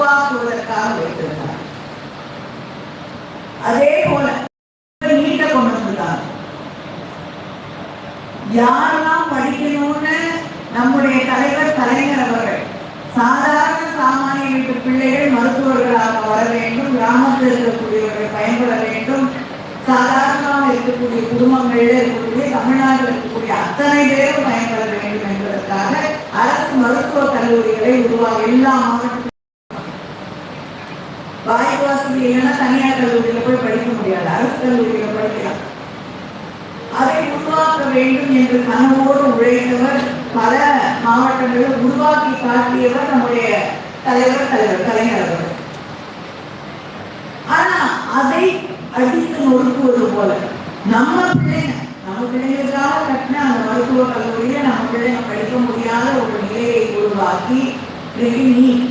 உருவாக்குவதற்காக வைத்திருந்தார். அதே போல நீட்ட கொண்டு வந்துட்டாங்க. யாரெல்லாம் படிக்கணும்னு நம்முடைய தலைவர் கலைஞர் அவர்கள் சாதாரண சாமானிய வீட்டு பிள்ளைகள் மருத்துவர்களாக வர வேண்டும், கிராமத்தில் இருக்கக்கூடியவர்கள் பயன்பட வேண்டும், சாதாரணமாக இருக்கக்கூடிய குடும்பங்களில் இருக்கக்கூடிய தமிழ்நாட்டில் இருக்கக்கூடிய அத்தனை பேரும் பயன்பட வேண்டும் என்பதற்காக அரசு மருத்துவக் கல்லூரிகளை எல்லா மாவட்டத்திலும் வாய்ப்பு வசதி இல்லைன்னா தனியார் கல்லூரியில போய் படிக்க முடியாது, அரசு கல்லூரியில படிக்கலாம். அதை உருவாக்க வேண்டும் என்று கனவோடு உழைத்தவர், பல மாவட்டங்களில் உருவாக்கி காட்டியவர் நம்முடைய தலைவர் கலைஞர் அவர்கள். ஆனா அதை அடித்து நொறுக்குவது போல நம்ம பிள்ளைங்களுக்காக கட்டின அந்த மருத்துவ கல்லூரியில நம்ம பிள்ளைங்க படிக்க முடியாத ஒரு நிலையை உருவாக்கி நீட்